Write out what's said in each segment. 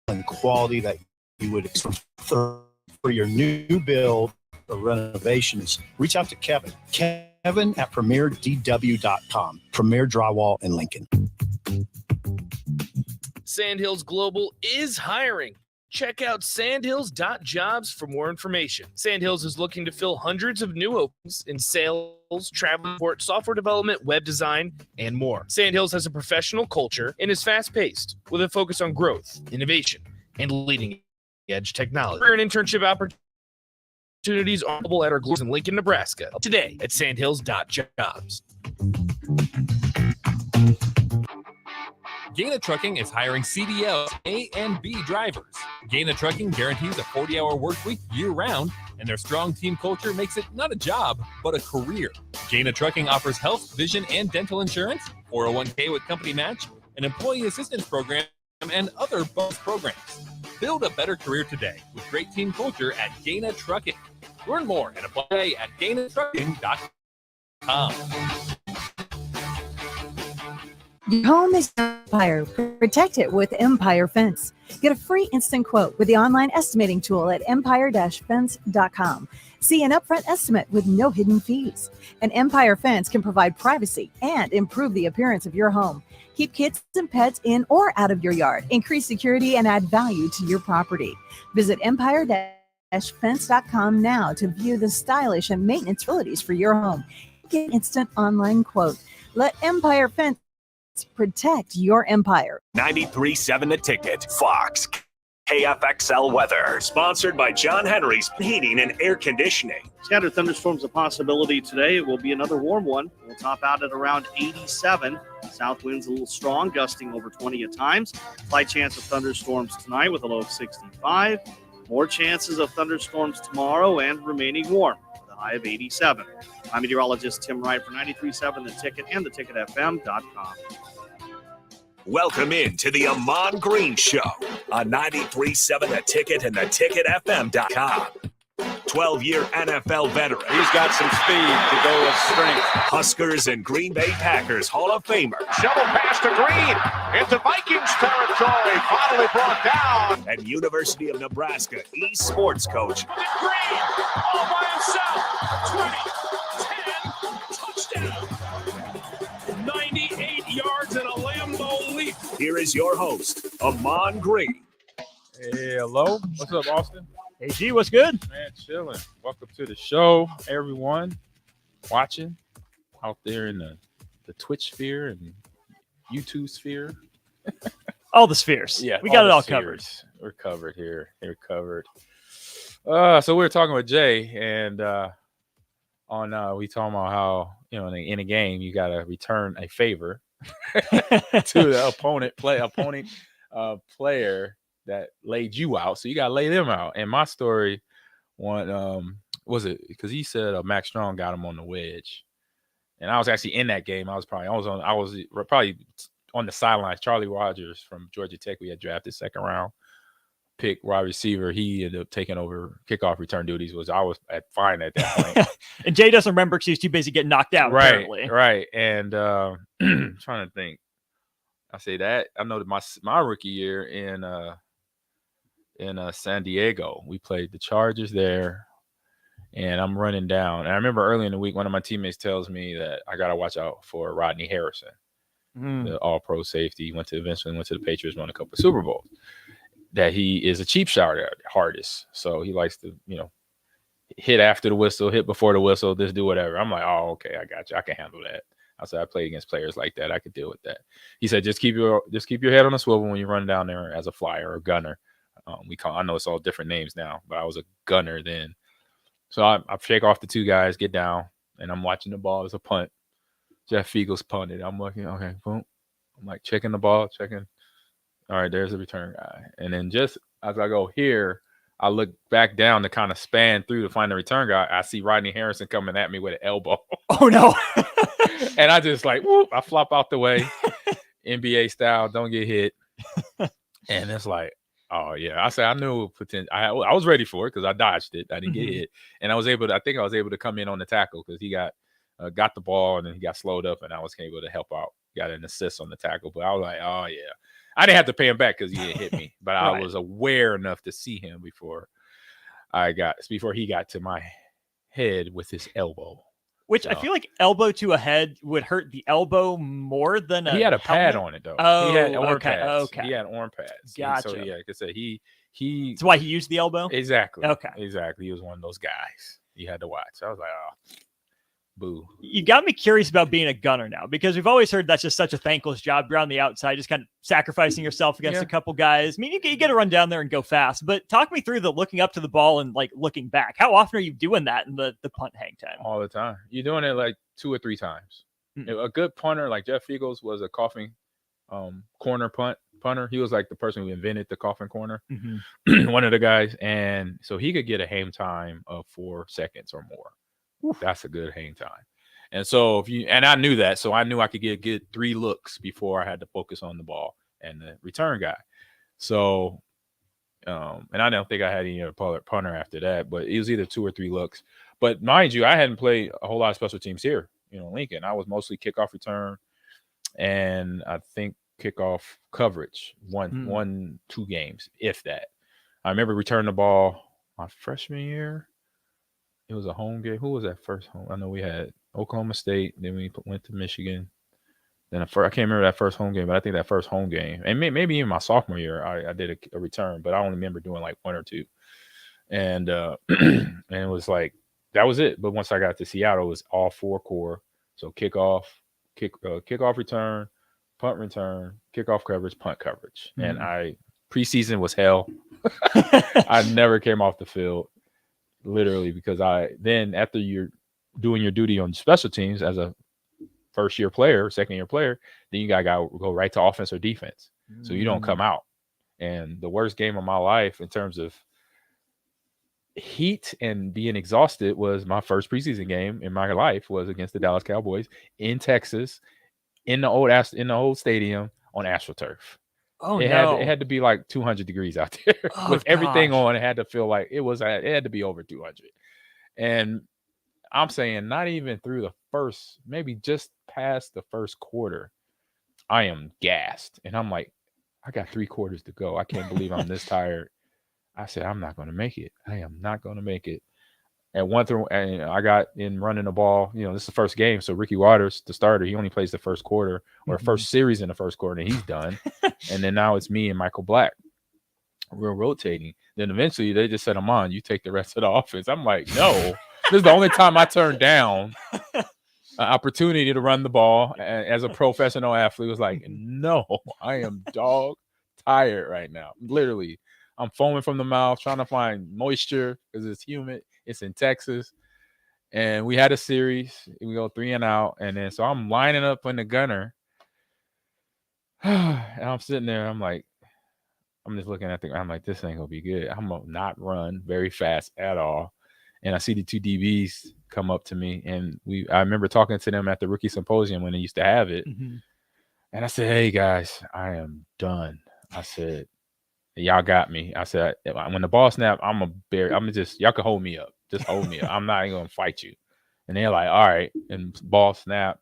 and quality that you would expect for your new build or renovations, reach out to Kevin. Kevin at premierdw.com. Premier Drywall in Lincoln. Sandhills Global is hiring. Check out sandhills.jobs for more information. Sandhills is looking to fill hundreds of new openings in sales, travel support, software development, web design, and more. Sandhills has a professional culture and is fast-paced with a focus on growth, innovation, and leading-edge technology. Career and internship opportunities are available at our globals in Lincoln, Nebraska. Today at sandhills.jobs. Gaina Trucking is hiring CDL A and B drivers. Gaina Trucking guarantees a 40-hour work week year-round, and their strong team culture makes it not a job, but a career. Gaina Trucking offers health, vision, and dental insurance, 401k with company match, an employee assistance program, and other bonus programs. Build a better career today with great team culture at Gaina Trucking. Learn more and apply at gainatrucking.com. Your home is Empire. Protect it with Empire Fence. Get a free instant quote with the online estimating tool at empire-fence.com. See an upfront estimate with no hidden fees. An Empire Fence can provide privacy and improve the appearance of your home. Keep kids and pets in or out of your yard. Increase security and add value to your property. Visit empire-fence.com now to view the stylish and maintenance facilities for your home. Get an instant online quote. Let Empire Fence protect your empire. 93.7 The Ticket, Fox, KFXL weather, sponsored by John Henry's Heating and Air Conditioning. Scattered thunderstorms a possibility today. It will be another warm one. We'll top out at around 87. South winds a little strong, gusting over 20 at times. Slight chance of thunderstorms tonight with a low of 65. More chances of thunderstorms tomorrow and remaining warm with a high of 87. I'm meteorologist Tim Wright for 93.7 The Ticket and theticketfm.com. Welcome in to the Ahman Green Show on 93.7 The Ticket and theticketfm.com. 12-year NFL veteran. He's got some speed to go with strength. Huskers and Green Bay Packers Hall of Famer. Shovel pass to Green into Vikings territory. Finally brought down. And University of Nebraska eSports coach. Green all by himself. 20, 10, touchdown. 98 yards and a Lambeau leap. Here is your host, Ahman Green. Hey, hello. What's up, Austin? Hey, G, what's good? Man, chilling. Welcome to the show, everyone watching out there in the Twitch sphere and YouTube sphere. All the spheres. Yeah, we got it all spheres. Covered. We're covered here. We're covered. So we were talking with Jay, and we talking about how, you know, in a game you got to return a favor to the opponent player that laid you out, so you got to lay them out. And my story, was it because he said Max Strong got him on the wedge, and I was actually in that game. I was probably on the sidelines. Charlie Rogers from Georgia Tech, we had drafted second round pick wide receiver. He ended up taking over kickoff return duties. I was fine at that point. And Jay doesn't remember because he's too busy getting knocked out. Right, apparently. Right. And trying to think. I say that I know that my rookie year in San Diego, we played the Chargers there, and I'm running down. And I remember early in the week, one of my teammates tells me that I got to watch out for Rodney Harrison, the all-pro safety. Eventually went to the Patriots, won a couple of Super Bowls. That he is a cheap shot artist, so he likes to, you know, hit after the whistle, hit before the whistle, just do whatever. I'm like, oh, okay, I got you. I can handle that. I said I play against players like that. I could deal with that. He said just keep your head on a swivel when you run down there as a flyer or gunner. I know it's all different names now, but I was a gunner then. So I shake off the two guys, get down, and I'm watching the ball as a punt. Jeff Fiegel's punted. I'm looking, okay, boom. I'm like checking the ball, checking. All right, there's the return guy. And then just as I go here, I look back down to kind of span through to find the return guy. I see Rodney Harrison coming at me with an elbow. Oh, no. And I just like, whoop, I flop out the way. NBA style, don't get hit. And it's like, oh, yeah. I said I knew potential. I was ready for it because I dodged it. I didn't get hit. And I think I was able to come in on the tackle because he got the ball and then he got slowed up and I was able to help out. Got an assist on the tackle. But I was like, oh, yeah. I didn't have to pay him back because he didn't hit me, but I Right. was aware enough to see him before he got to my head with his elbow. Which I So- feel like elbow to a head would hurt the elbow more than He had a pad helmet. on it though. Oh, he had arm okay, pads. okay. He had arm pads. Gotcha. So yeah, like I said, he That's why he used the elbow? exactly. Okay. Exactly. He was one of those guys you had to watch. I was like, oh, boo. You got me curious about being a gunner now, because we've always heard that's just such a thankless job. You're on the outside, just kind of sacrificing yourself against Yeah. a couple guys. I mean, you get to run down there and go fast, but talk me through the looking up to the ball and like looking back. How often are you doing that in the punt hang time? All the time. You're doing it like 2 or 3 times. Mm. A good punter like Jeff Eagles was a coughing corner punter. He was like the person who invented the coffin corner. Mhm. One of the guys, and so he could get a hang time of 4 seconds or more. That's a good hang time. And so I knew that, so I knew I could get good 3 looks before I had to focus on the ball and the return guy. So and I don't think I had any other punter after that, but it was either 2 or 3 looks. But mind you, I hadn't played a whole lot of special teams here, Lincoln. I was mostly kickoff return and I think kickoff coverage, 2 games, if that. I remember returning the ball my freshman year. It was a home game. Who was that first home? I know we had Oklahoma State. Then we went to Michigan. Then I can't remember that first home game, but I think that first home game, and maybe even my sophomore year, I did a return, but I only remember doing like 1 or 2. And and it was like, that was it. But once I got to Seattle, it was all 4 core. So kickoff return, punt return, kickoff coverage, punt coverage. And preseason was hell. I never came off the field, literally, because after you're doing your duty on special teams as a first-year player, second-year player, then you got to go right to offense or defense. So you don't come out. And the worst game of my life in terms of heat and being exhausted was my first preseason game in my life was against the Dallas Cowboys in Texas, in the old stadium on AstroTurf. Oh, it had to be like 200 degrees out there with everything on. It had to feel like it had to be over 200. And I'm saying not even through the first, maybe just past the first quarter, I am gassed. And I'm like, I got 3 quarters to go. I can't believe I'm this tired. I said, I'm not going to make it. I am not going to make it. And I got in running the ball. This is the first game. So Ricky Waters, the starter, he only plays the first quarter or first series in the first quarter, and he's done. And then now it's me and Michael Black. We're rotating. Then eventually they just said, Ahman, you take the rest of the offense. I'm like, no. This is the only time I turned down an opportunity to run the ball as a professional athlete. Was like, no, I am dog tired right now. Literally, I'm foaming from the mouth, trying to find moisture because it's humid. It's in Texas. And we had a series. We go 3 and out. And then so I'm lining up in the gunner. And I'm sitting there. I'm like, I'm just looking at I'm like, this ain't going to be good. I'm going to not run very fast at all. And I see the 2 DBs come up to me. And I remember talking to them at the rookie symposium when they used to have it. Mhm. And I said, hey, guys, I am done. I said, y'all got me. I said, when the ball snap, y'all can hold me up. Just hold me up. I'm not even going to fight you. And they're like, all right. And ball snap.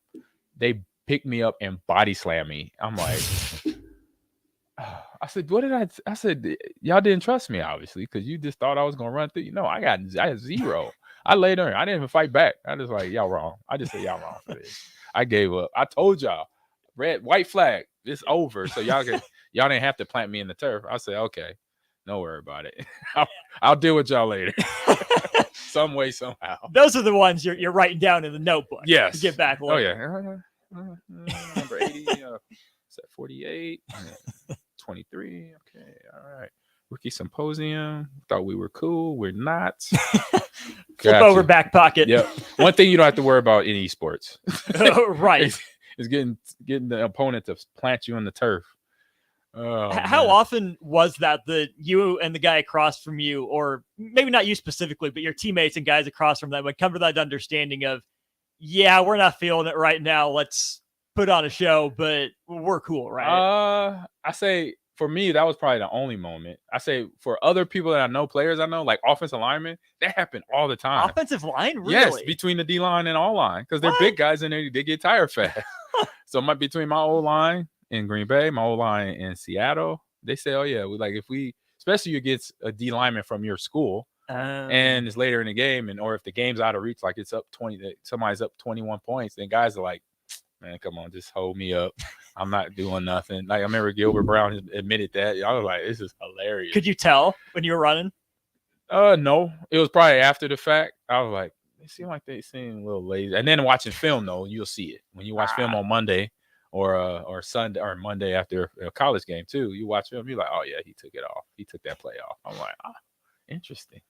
They picked me up and body slam me. I'm like, I said, I said, y'all didn't trust me, obviously, because you just thought I was going to run through. I had 0. I laid there. I didn't even fight back. I just like, y'all wrong. I just said, y'all wrong for this. I gave up. I told y'all, white flag, it's over. So y'all didn't have to plant me in the turf. I said, okay, don't worry about it. I'll deal with y'all later. Some way, somehow. Those are the ones you're writing down in the notebook. Yes. To get back. Oh, yeah. Number 80, 48, 23. Okay, all right. Rookie symposium. Thought we were cool. We're not. Flip over back pocket. Yep. One thing you don't have to worry about in esports. Right. is getting the opponent to plant you on the turf. Oh, how often was that you and the guy across from you, or maybe not you specifically, but your teammates and guys across from them would come to that understanding of, yeah, we're not feeling it right now. Let's put on a show, but we're cool, right? I say for me, that was probably the only moment. I say for other people that I know, players I know, like offensive linemen, that happen all the time. Offensive line? Really? Yes, between the D line and all line, because they're big guys and they get tired fast. So between my old line in Green Bay, my O-line in Seattle, they say, oh, yeah, especially against a D lineman from your school, and it's later in the game, or if the game's out of reach, like it's up 20, somebody's up 21 points, then guys are like, man, come on, just hold me up. I'm not doing nothing. Like I remember Gilbert Brown admitted that. I was like, this is hilarious. Could you tell when you were running? No, it was probably after the fact. I was like, it seemed like they seemed a little lazy. And then watching film, though, you'll see it when you watch film on Monday or Sunday or Monday after a college game too. You watch film, you're like, oh yeah, he took it off. He took that play off. I'm like, interesting.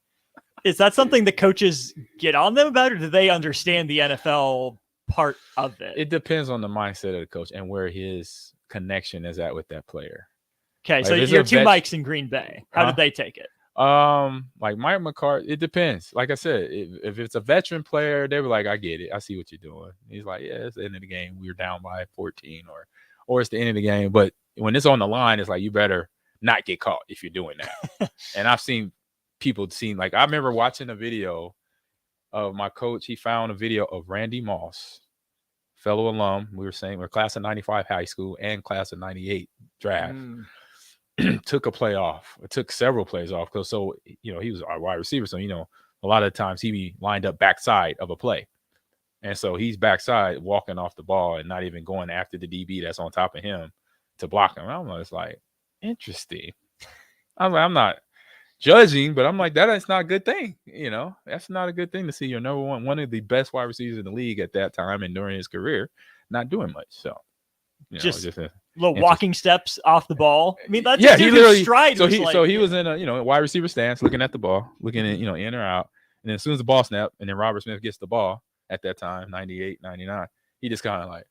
Is that something the coaches get on them about, or do they understand the NFL part of it? It depends on the mindset of the coach and where his connection is at with that player. Okay, like so your two Mikes in Green Bay, how did they take it? Like Mike McCarthy, it depends. Like I said, if it's a veteran player, they were like, I get it. I see what you're doing. He's like, yeah, it's the end of the game. We were down by 14 or it's the end of the game. But when it's on the line, it's like, you better not get caught if you're doing that. And I've seen people like, I remember watching a video of my coach. He found a video of Randy Moss, fellow alum. We were saying we're class of 95 high school and class of 98 draft. Took a play off. It took several plays off because he was our wide receiver. So a lot of times he be lined up backside of a play, and so he's backside walking off the ball and not even going after the DB that's on top of him to block him. I don't know. It's like interesting. I'm not judging, but I'm like that's not a good thing. That's not a good thing to see your number one of the best wide receivers in the league at that time and during his career not doing much. So just little walking steps off the ball. I mean, that's he literally stride. So he was in a wide receiver stance, looking at the ball, looking at in or out, and then as soon as the ball snapped, and then Robert Smith gets the ball at that time, 98, 99, he just kind of like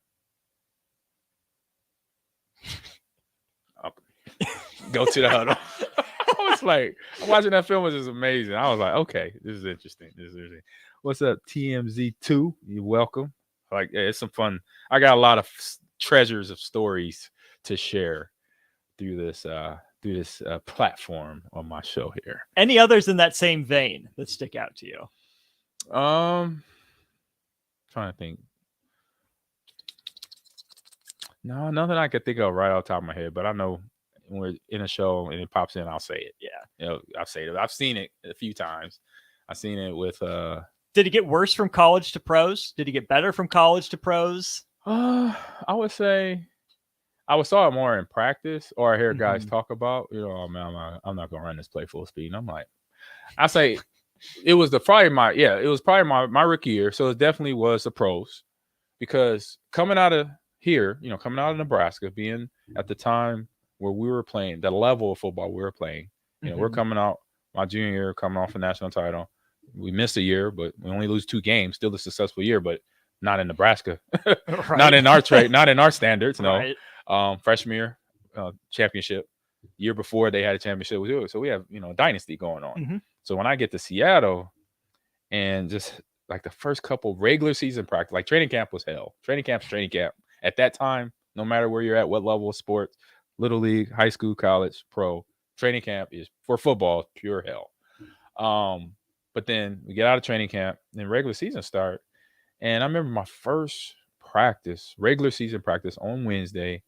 go to the huddle. I was like, watching that film was just amazing. I was like, okay, this is interesting. What's up, TMZ2? You're welcome. Like, yeah, it's some fun. I got a lot of treasures of stories to share through this platform on my show here. Any others in that same vein that stick out to you? Trying to think. No, nothing I could think of right off the top of my head, but I know when we're in a show and it pops in, I'll say it. Yeah. I'll say it. I've seen it a few times. I've seen it with Did it get worse from college to pros? Did it get better from college to pros? I would say I saw it more in practice, or I hear guys talk about, oh man, I'm not gonna run this play full speed. And I'm like, I say it was probably my rookie year, so it definitely was the pros, because coming out of here, coming out of Nebraska, being at the time where we were playing the level of football we were playing, we're coming out my junior year, coming off a national title. We missed a year, but we only lose 2 games. Still a successful year, but not in Nebraska, right. not in our standards. No, right. Freshman year, championship. Year before they had a championship, so we have a dynasty going on. So when I get to Seattle, and just like the first couple regular season practice, like training camp was hell. Training camp at that time. No matter where you're at, what level of sports, little league, high school, college, pro, training camp is for football pure hell. But then we get out of training camp, and regular season start. And I remember my first regular season practice on Wednesday,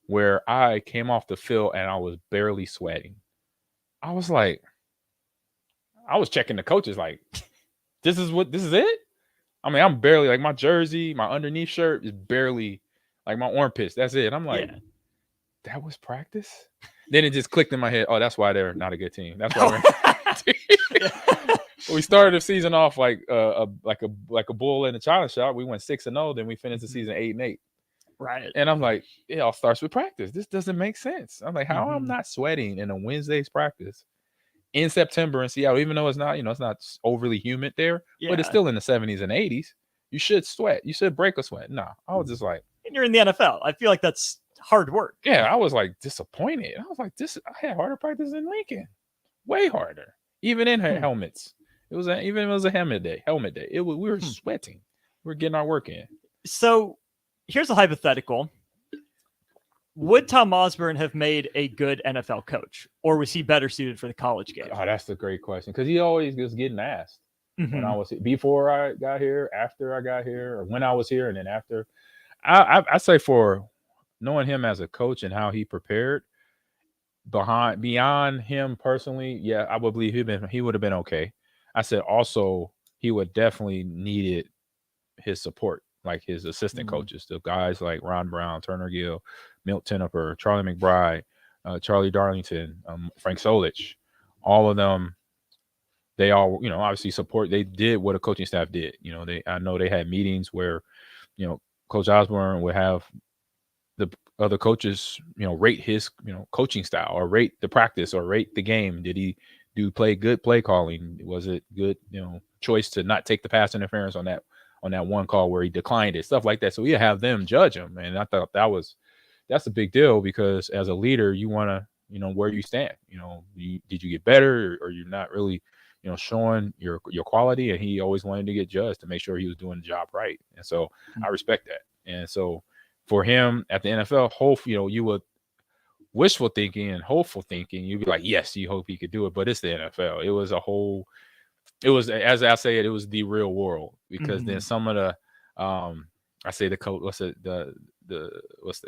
where I came off the field and I was barely sweating. I was checking the coaches like, this is it? I mean, I'm barely, like, my jersey, my underneath shirt is barely like my armpits. That's it. I'm like, that was practice? Then it just clicked in my head. Oh, that's why they're not a good team. That's why we're we started the season off like a bull in a china shop. We went 6-0, then we finished the season 8-8. Right. And I'm like, it all starts with practice. This doesn't make sense. I'm like, how I'm not sweating in a Wednesday's practice in September in Seattle, even though it's not, it's not overly humid there, but it's still in the 70s and 80s. You should sweat. You should break a sweat. No, I was just like, and you're in the NFL. I feel like that's hard work. Yeah, I was like disappointed. I was like, I had harder practice than Lincoln. Way harder. Even in helmets. It was a helmet day. We were sweating. We were getting our work in. So here's a hypothetical. Would Tom Osborne have made a good NFL coach, or was he better suited for the college game? Oh, that's a great question, because he always was getting asked when I was before I got here, after I got here, or when I was here, and then after. I say for knowing him as a coach and how he prepared beyond him personally, yeah, I would believe he would have been okay. I said also he would definitely needed his support, like his assistant coaches, the guys like Ron Brown, Turner Gill, Milt Tenopper, Charlie McBride, Charlie Darlington, Frank Solich, all of them. They all, obviously support. They did what a coaching staff did. I know they had meetings where, Coach Osborne would have the other coaches, rate his, coaching style or rate the practice or rate the game. Did he good play calling? Was it good, choice to not take the pass interference on that one call where he declined it, stuff like that. So we have them judge him. And I thought that's a big deal because as a leader, you want to, where you stand, did you get better or you're not really, showing your quality. And he always wanted to get judged to make sure he was doing the job right. And so I respect that. And so for him at the NFL, you would wishful thinking and hopeful thinking, you'd be like, yes, you hope he could do it. But it's the NFL. It was, as I say it was the real world because then some of the, I say the coat, the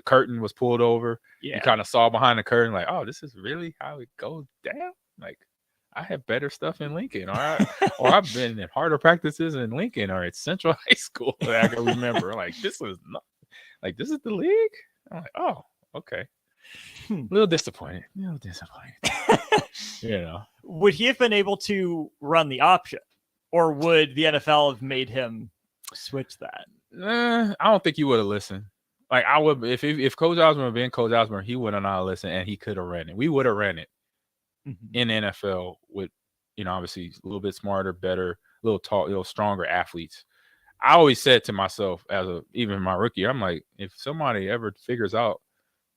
curtain was pulled over. Yeah. You kind of saw behind the curtain, like, oh, this is really how it goes down. Like, I have better stuff in Lincoln, or I've been in harder practices in Lincoln or at Central High School that I can remember. Like, this is the league. I'm like, oh, okay. A little disappointed. Would he have been able to run the option, or would the NFL have made him switch that? I don't think he would have listened. Like I would, if Coach Osborne had been Coach Osborne, he would have not listened, and he could have ran it. We would have ran it in the NFL with, obviously a little bit smarter, better, a little tall, stronger athletes. I always said to myself, even my rookie, I'm like, if somebody ever figures out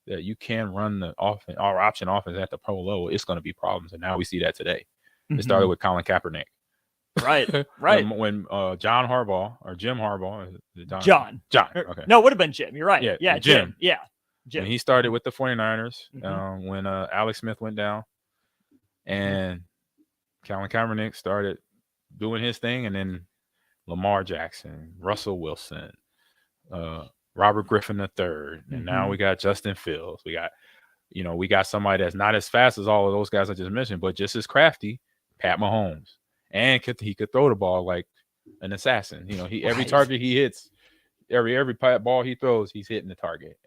that you can run the offense or option offense at the pro level, it's going to be problems. And now we see that today. It started with Colin Kaepernick. Right. when John Harbaugh or Jim Harbaugh, John. Okay. No, it would have been Jim. You're right. Yeah, Jim. Yeah. Jim. When he started with the 49ers, when Alex Smith went down, and Colin Kaepernick started doing his thing, and then Lamar Jackson, Russell Wilson, Robert Griffin III, and now we got Justin Fields. We got somebody that's not as fast as all of those guys I just mentioned, but just as crafty, Pat Mahomes, and he could throw the ball like an assassin. Every target he hits, every ball he throws, he's hitting the target.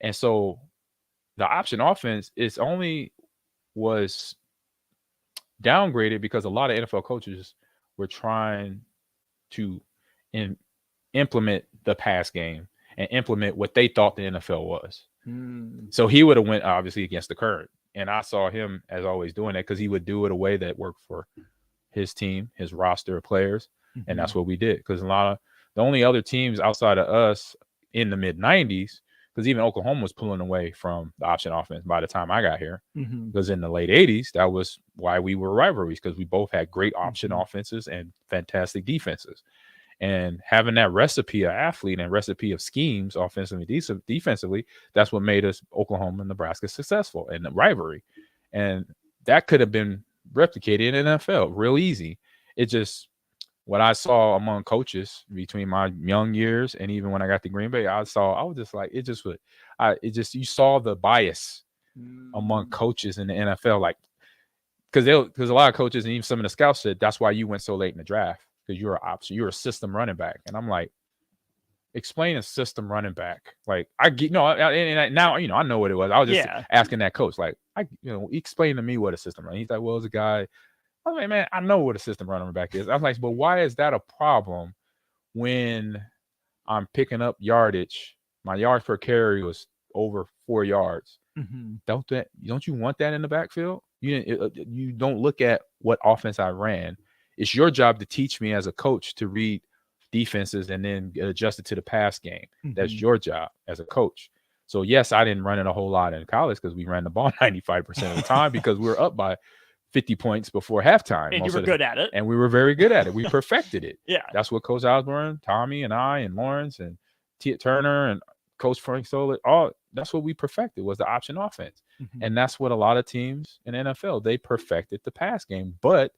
And so the option offense was downgraded because a lot of NFL coaches were trying to implement the pass game and implement what they thought the NFL was. So he would have went obviously against the current. And I saw him as always doing that because he would do it a way that worked for his team, his roster of players. And that's what we did. Because the only other teams outside of us in the mid 90s, because even Oklahoma was pulling away from the option offense by the time I got here. Because in the late 80s, that was why we were rivalries, because we both had great option offenses and fantastic defenses. And having that recipe of athlete and recipe of schemes, offensively, defensively, that's what made us Oklahoma and Nebraska successful in the rivalry. And that could have been replicated in the NFL real easy. It just, what I saw among coaches between my young years and even when I got to Green Bay, I was just like, you saw the bias among coaches in the NFL. Like, because a lot of coaches and even some of the scouts said, that's why you went so late in the draft. Because you're a system running back. And I'm like, explain a system running back. Like I know what it was. I was just asking that coach, like, explain to me what a system running. He's like, well, it's a guy. I'm like, man, I know what a system running back is. I'm like, but why is that a problem when I'm picking up yardage? My yards per carry was over 4 yards. Don't you want that in the backfield? You don't look at what offense I ran. It's your job to teach me as a coach to read defenses and then get adjusted to the pass game. That's your job as a coach. So, yes, I didn't run it a whole lot in college because we ran the ball 95% of the time because we were up by 50 points before halftime. And you were good at it. And we were very good at it. We perfected it. Yeah. That's what Coach Osborne, Tommy, and I, and Lawrence, and Turner, and Coach Frank Solich, that's what we perfected was the option offense. And that's what a lot of teams in NFL, they perfected the pass game. But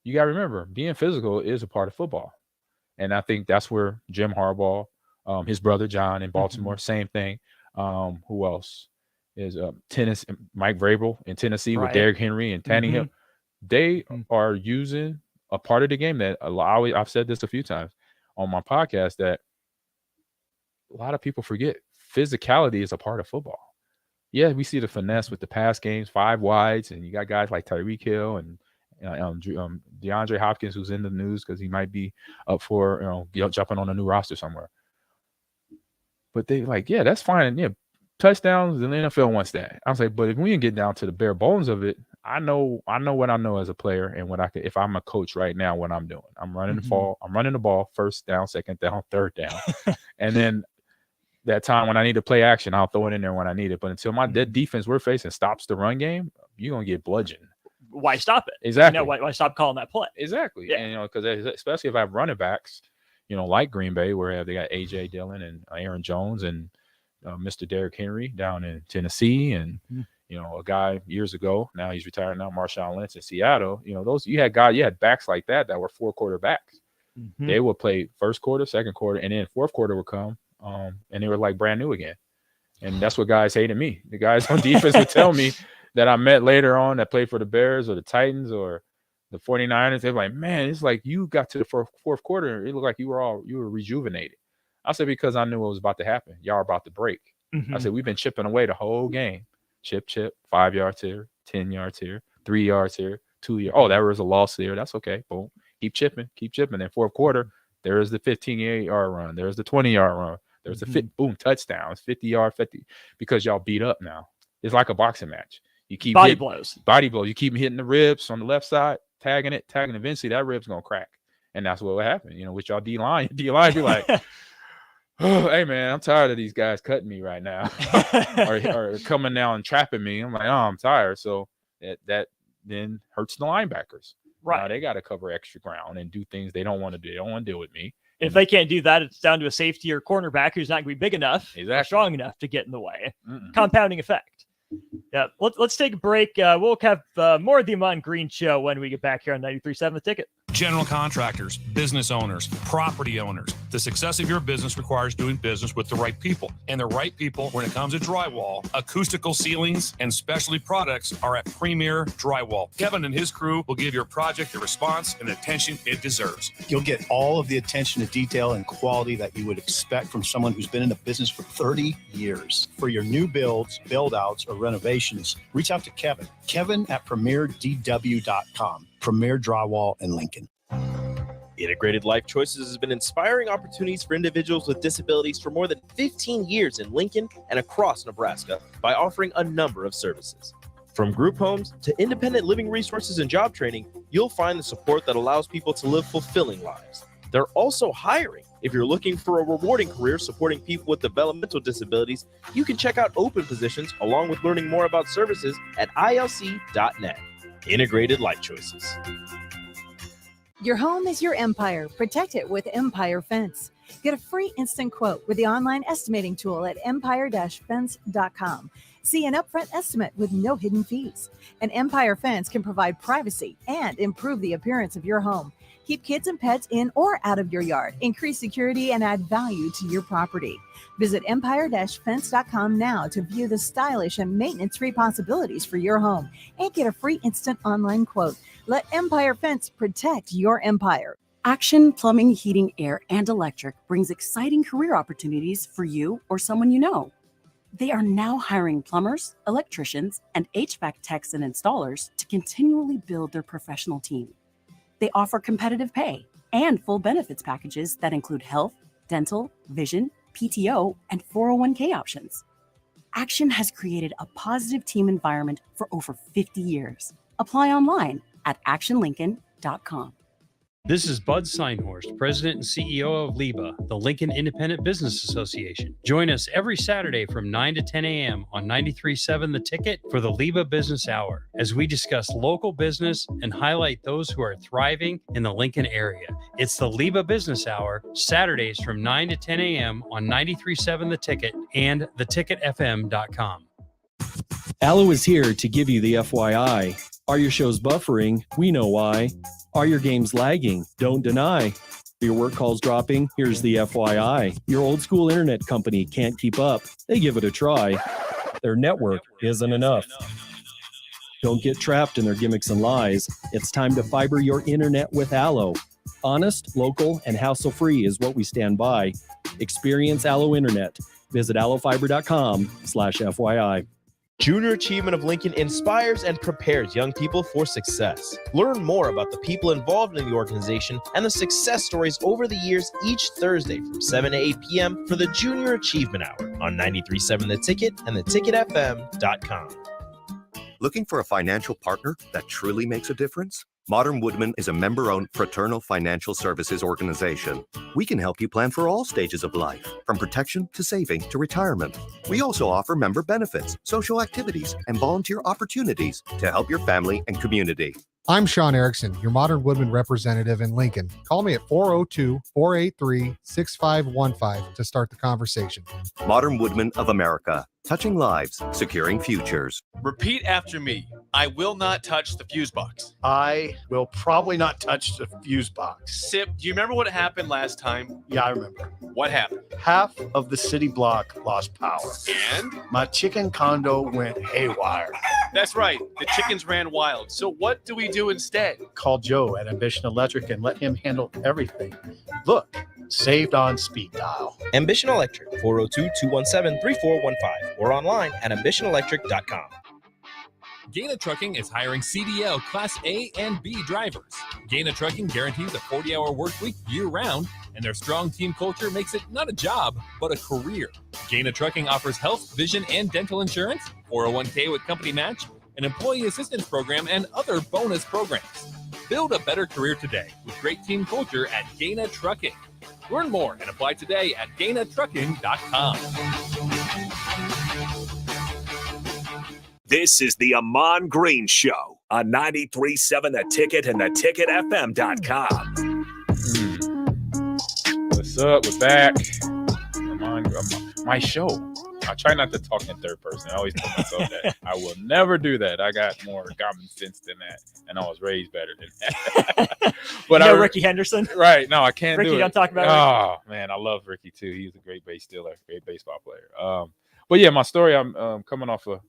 you got to remember, being physical is a part of football. And I think that's where Jim Harbaugh, His brother John in Baltimore, same thing. Who else is tennis? Mike Vrabel in Tennessee with Derrick Henry and Tannehill. They are using a part of the game that I've said this a few times on my podcast, that a lot of people forget. Physicality is a part of football. Yeah, we see the finesse with the pass games, 5 wides, and you got guys like Tyreek Hill and DeAndre Hopkins, who's in the news because he might be up for jumping on a new roster somewhere. But they that's fine. Yeah, touchdowns, and the NFL wants that. I was like, but if we can get down to the bare bones of it, I know what I know as a player, and what I could, if I'm a coach right now, what I'm doing. I'm running the ball, first down, second down, third down, and then that time when I need to play action, I'll throw it in there when I need it. But until my defense we're facing stops the run game, you're gonna get bludgeoned. Why stop it? Exactly. Why stop calling that play? Exactly. Yeah. And because especially if I have running backs, like Green Bay, where they got AJ Dillon and Aaron Jones and Mr. Derrick Henry down in Tennessee, and a guy years ago, now he's retired now, Marshawn Lynch in Seattle. Those you had backs like that were 4 quarterbacks. They would play first quarter, second quarter, and then fourth quarter would come. And they were like brand new again. And that's what guys hated me. The guys on defense would tell me that I met later on that played for the Bears or the Titans or the 49ers. They're like, man, it's like you got to the fourth quarter. It looked like you were rejuvenated. I said, because I knew what was about to happen. Y'all are about to break. I said, we've been chipping away the whole game. Chip, 5 yards here, 10 yards here, 3 yards here, 2 yards. Oh, that was a loss there. That's okay. Boom. Keep chipping. In fourth quarter, there is the 15-yard run. There's the 20-yard run. There's a boom, touchdowns, 50-yard, 50, because y'all beat up now. It's like a boxing match. You keep body blows. You keep hitting the ribs on the left side, tagging. Eventually that rib's gonna crack, and that's what will happen. With y'all D-line be like, oh, hey man, I'm tired of these guys cutting me right now, or coming down and trapping me. I'm like, oh, I'm tired. So that then hurts the linebackers. Right, now they got to cover extra ground and do things they don't want to do. They don't want to deal with me. If they can't do that, it's down to a safety or cornerback who's not going to be big enough or strong enough to get in the way. Compounding effect. Yeah, let's take a break. We'll have more of the Ahman Green Show when we get back here on 93.7 The Ticket. General contractors, business owners, property owners. The success of your business requires doing business with the right people. And the right people, when it comes to drywall, acoustical ceilings, and specialty products, are at Premier Drywall. Kevin and his crew will give your project the response and attention it deserves. You'll get all of the attention to detail and quality that you would expect from someone who's been in the business for 30 years. For your new builds, build-outs, or renovations, reach out to Kevin at PremierDW.com. Premier Drywall in Lincoln. Integrated Life Choices has been inspiring opportunities for individuals with disabilities for more than 15 years in Lincoln and across Nebraska by offering a number of services. From group homes to independent living resources and job training, you'll find the support that allows people to live fulfilling lives. They're also hiring. If you're looking for a rewarding career supporting people with developmental disabilities, you can check out open positions along with learning more about services at ilc.net. Integrated Life Choices. Your home is your empire. Protect it with Empire Fence. Get a free instant quote with the online estimating tool at empire-fence.com. See an upfront estimate with no hidden fees. An Empire Fence can provide privacy and improve the appearance of your home. Keep kids and pets in or out of your yard. Increase security and add value to your property. Visit empire-fence.com now to view the stylish and maintenance-free possibilities for your home and get a free instant online quote. Let Empire Fence protect your empire. Action Plumbing, Heating, Air, and Electric brings exciting career opportunities for you or someone you know. They are now hiring plumbers, electricians, and HVAC techs and installers to continually build their professional team. They offer competitive pay and full benefits packages that include health, dental, vision, PTO, and 401k options. Action has created a positive team environment for over 50 years. Apply online at actionlincoln.com. This is Bud Seinhorst, President and CEO of LIBA, the Lincoln Independent Business Association. Join us every Saturday from 9 to 10 a.m. on 93.7 The Ticket for the LIBA Business Hour, as we discuss local business and highlight those who are thriving in the Lincoln area. It's the LIBA Business Hour, Saturdays from 9 to 10 a.m. on 93.7 The Ticket and theticketfm.com. Allo is here to give you the FYI. Are your shows buffering? We know why. Are your games lagging? Don't deny. Your work calls dropping? Here's the FYI. Your old school internet company can't keep up. They give it a try. Their network isn't enough. Don't get trapped in their gimmicks and lies. It's time to fiber your internet with Allo. Honest, local, and hassle-free is what we stand by. Experience Allo Internet. Visit allofiber.com/FYI. Junior Achievement of Lincoln inspires and prepares young people for success. Learn more about the people involved in the organization and the success stories over the years each Thursday from 7 to 8 p.m. for the Junior Achievement Hour on 93.7 The Ticket and theticketfm.com. Looking for a financial partner that truly makes a difference? Modern Woodman is a member-owned fraternal financial services organization. We can help you plan for all stages of life, from protection to saving to retirement. We also offer member benefits, social activities, and volunteer opportunities to help your family and community. I'm Sean Erickson, your Modern Woodman representative in Lincoln. Call me at 402-483-6515 to start the conversation. Modern Woodman of America, touching lives, securing futures. Repeat after me. I will not touch the fuse box. I will probably not touch the fuse box. Sip, do you remember what happened last time? Yeah, I remember. What happened? Half of the city block lost power. And? My chicken condo went haywire. That's right. The chickens ran wild. So what do we do instead? Call Joe at Ambition Electric and let him handle everything. Look, saved on speed dial. Ambition Electric, 402-217-3415 or online at ambitionelectric.com. Gaina Trucking is hiring CDL Class A and B drivers. Gaina Trucking guarantees a 40-hour work week year-round, and their strong team culture makes it not a job, but a career. Gaina Trucking offers health, vision, and dental insurance, 401k with company match, an employee assistance program, and other bonus programs. Build a better career today with great team culture at Gaina Trucking. Learn more and apply today at GainaTrucking.com. This is the Ahman Green Show on 93.7 The Ticket and theticketfm.com. What's up? We're back. My show. I try not to talk in third person. I always tell myself that. I will never do that. I got more common sense than that, and I was raised better than that. But Ricky Henderson. Right. No, I can't Ricky, do it. don't talk about Oh, man, I love Ricky, too. He's a great base stealer, great baseball player. But, yeah, my story, I'm coming off a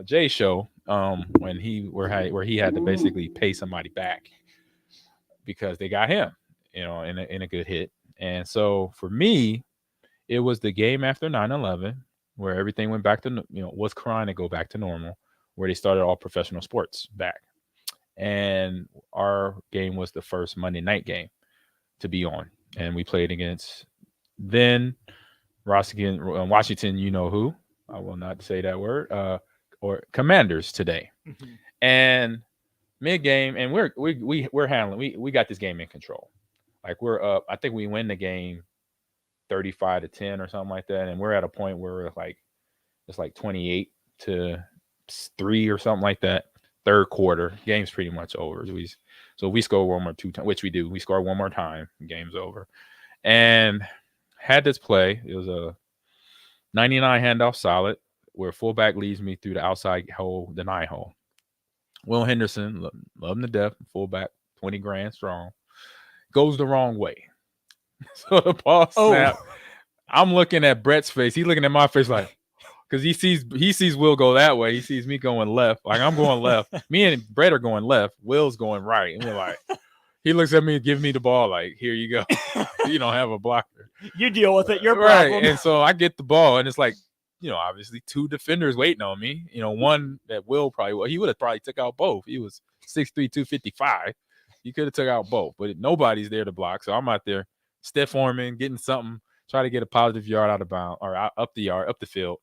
Jay show when where he had to basically pay somebody back because they got him, in a good hit. And so for me, it was the game after 9/11 where everything went back to was trying to go back to normal, where they started all professional sports back, and our game was the first Monday night game to be on, and we played against then Washington, you know who, I will not say that word, or Commanders today. Mm-hmm. And mid game, and we're handling, we got this game in control. Like we're up, I think we win the game 35-10 or something like that, and we're at a point where we're like it's like 28-3 or something like that. Third quarter, game's pretty much over. So we score one more two times, which we do. We score one more time, game's over. And had this play, it was a 99 handoff solid, where fullback leads me through the outside hole, the 9 hole. Will Henderson, love him to death, fullback, 20 grand strong, goes the wrong way. So the ball snap. I'm looking at Brett's face. He's looking at my face like, because he sees Will go that way. He sees me going left. Like I'm going left. Me and Brett are going left. Will's going right. And we're like, he looks at me and gives me the ball like, here you go. You don't have a blocker. You deal with it. Your right. problem. And so I get the ball, and it's like, obviously 2 defenders waiting on me. One that Will he would have probably took out both. He was 6'3", 255. He could have took out both, but nobody's there to block. So I'm out there stiff arming, getting something, try to get a positive yard out of bounds or up the field.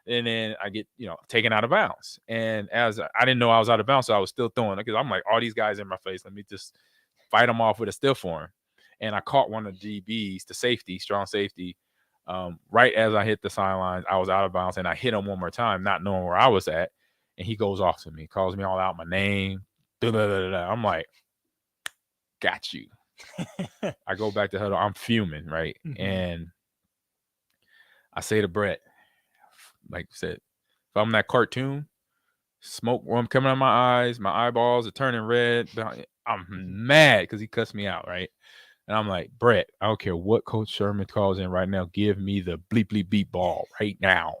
And then I get, taken out of bounds. And as I didn't know I was out of bounds, so I was still throwing it because I'm like, all these guys in my face, let me just fight them off with a stiff arm. And I caught one of the DBs, the safety, strong safety, right as I hit the sidelines. I was out of bounds, and I hit him one more time, not knowing where I was at. And he goes off to me, calls me all out, my name. I'm like, got you. I go back to huddle. I'm fuming, right? Mm-hmm. And I say to Brett, like I said, if I'm that cartoon, smoke coming out of my eyes, my eyeballs are turning red. I'm mad because he cussed me out, right? And I'm like, Brett, I don't care what Coach Sherman calls in right now. Give me the bleep, bleep, beep ball right now.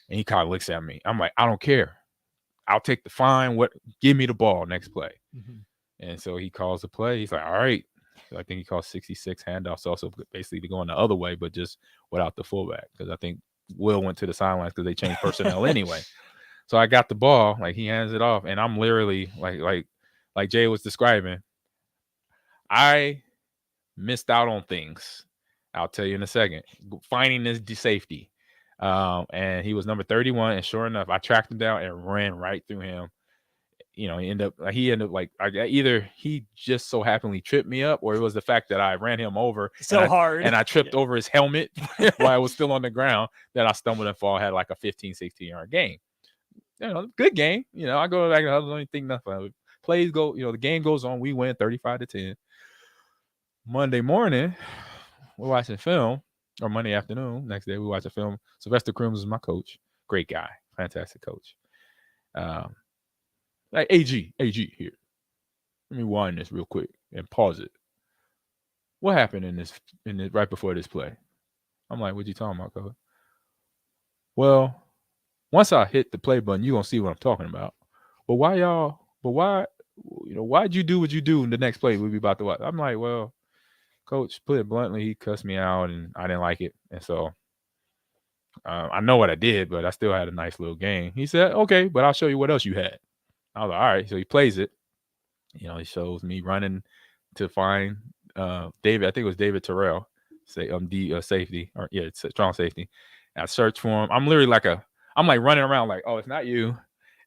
And he kind of looks at me. I'm like, I don't care. I'll take the fine. Give me the ball next play. Mm-hmm. And so he calls the play. He's like, all right. So I think he calls 66 handoffs, also basically going the other way, but just without the fullback. Because I think Will went to the sidelines because they changed personnel anyway. So I got the ball, like he hands it off, and I'm literally like Jay was describing. I missed out on things. I'll tell you in a second. Finding this safety. And he was number 31, and sure enough, I tracked him down and ran right through him. You know, he ended up like either he just so happily tripped me up, or it was the fact that I ran him over hard and I tripped over his helmet while I was still on the ground, that I stumbled and fall, had like a 15-16 yard game. You know, good game. You know, I go back and I don't think nothing of it. Plays go, the game goes on. We win 35-10. Monday morning, we're watching film, or Monday afternoon. Next day, we watch a film. Sylvester Crooms is my coach. Great guy, fantastic coach. Like AG here. Let me wind this real quick and pause it. What happened in this right before this play? I'm like, what you talking about, coach? Well, once I hit the play button, you're gonna see what I'm talking about. But why'd you do what you do in the next play we'll be about to watch? I'm like, well, coach, put it bluntly, he cussed me out and I didn't like it. And so I know what I did, but I still had a nice little game. He said, okay, but I'll show you what else you had. I was like, all right. So he plays it. You know, he shows me running to find David. I think it was David Terrell, safety, or it's a strong safety. And I search for him. I'm literally I'm like running around like, oh, it's not you.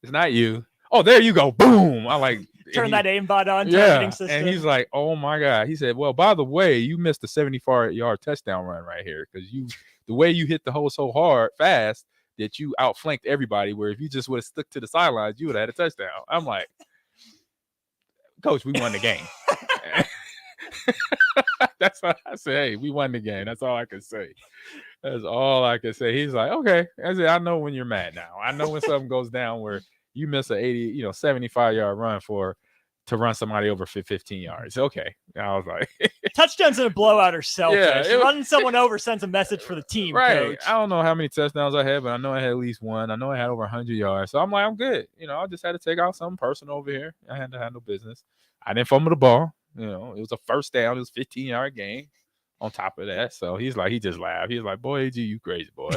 It's not you. Oh, there you go. Boom. I like turn that aimbot on. Yeah. And he's like, oh my God. He said, well, by the way, you missed a 74-yard touchdown run right here, because the way you hit the hole so hard, fast, that you outflanked everybody, where if you just would have stuck to the sidelines, you would have had a touchdown. I'm like, coach, we won the game. That's what I say. Hey, we won the game. That's all I can say. That's all I can say. He's like, okay. I said, I know when you're mad now. I know when something goes down where you miss a 75-yard run to run somebody over for 15 yards. Okay. I was like, touchdowns in a blowout are selfish. Yeah, running someone over sends a message for the team, right. coach. I don't know how many touchdowns I had, but I know I had at least one. I know I had over 100 yards. So I'm like, I'm good. I just had to take out something personal over here. I had to handle business. I didn't fumble the ball. It was a first down. It was a 15-yard game on top of that. So he just laughed. He was like, boy, AG, you crazy, boy.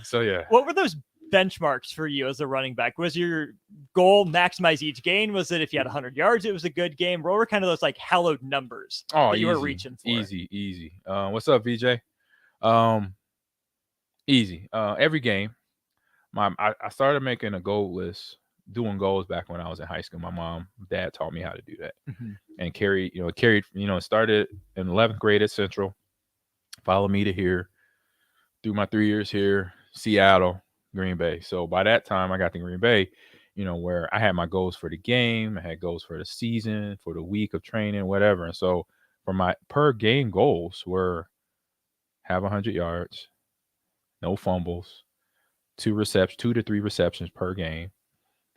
So, yeah. What were those benchmarks for you as a running back? Was your goal maximize each gain? Was it if you had 100 yards, it was a good game? What were kind of those like hallowed numbers that you were reaching for? Easy. What's up, VJ? Easy. Every game, I started making a goal list, doing goals back when I was in high school. My mom, dad taught me how to do that. Mm-hmm. And started in 11th grade at Central, followed me to here, through my 3 years here, Seattle, Green Bay. So by that time I got to Green Bay, where I had my goals for the game, I had goals for the season, for the week of training, whatever. And so for my per game goals were have 100 yards, no fumbles, 2 to 3 receptions per game,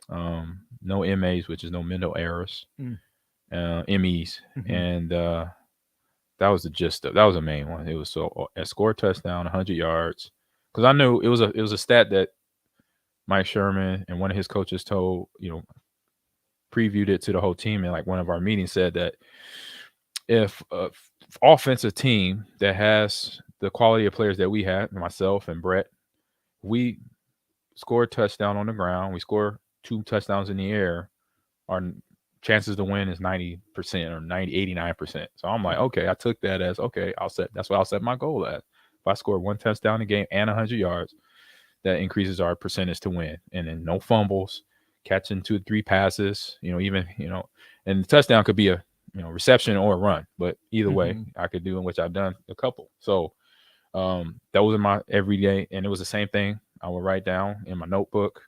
no MAs, which is no mental errors, MEs. Mm-hmm. And that was the gist of that was the main one. It was score a touchdown, 100 yards. Because I knew it was a stat that Mike Sherman and one of his coaches told, previewed it to the whole team in like one of our meetings, said that if an offensive team that has the quality of players that we had, myself and Brett, we score a touchdown on the ground, we score 2 touchdowns in the air, our chances to win is 90% or 89%. So I'm like, okay, I took that as, okay, that's what I'll set my goal as. If I score 1 touchdown a game and 100 yards, that increases our percentage to win. And then no fumbles, catching 2 to 3 passes, and the touchdown could be a, reception or a run, but either way I could do, in which I've done a couple. So that was in my everyday, and it was the same thing. I would write down in my notebook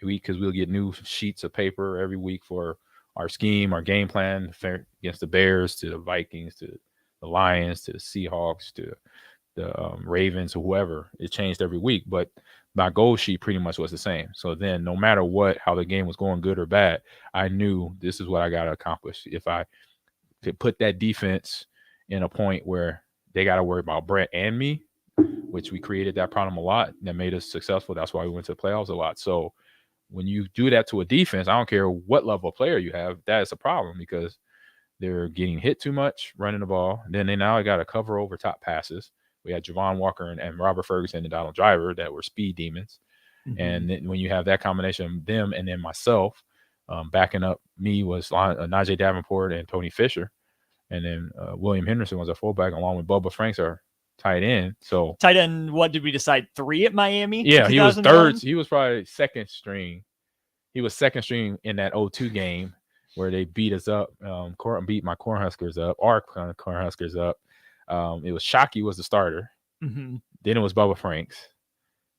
because we'll get new sheets of paper every week for our scheme, our game plan against the Bears, to the Vikings, to the Lions, to the Seahawks, to the Ravens, or whoever. It changed every week, but my goal sheet pretty much was the same. So then no matter how the game was going, good or bad, I knew this is what I got to accomplish. If I to put that defense in a point where they got to worry about Brett and me, which we created that problem a lot. That made us successful. That's why we went to the playoffs a lot. So when you do that to a defense, I don't care what level of player you have, that is a problem because they're getting hit too much running the ball. Then they now got to cover over top passes. We had Javon Walker and Robert Ferguson and Donald Driver that were speed demons. Mm-hmm. And then when you have that combination of them and then myself, backing up me was Najee Davenport and Tony Fisher. And then William Henderson was a fullback along with Bubba Franks, our tight end. So tight end, what did we decide? 3 at Miami? Yeah, he was third. He was probably second string. He was second string in that 0-2 game where they beat us up. Beat my Cornhuskers up. Our Cornhuskers up. It was Shockey was the starter. Mm-hmm. Then it was Bubba Franks.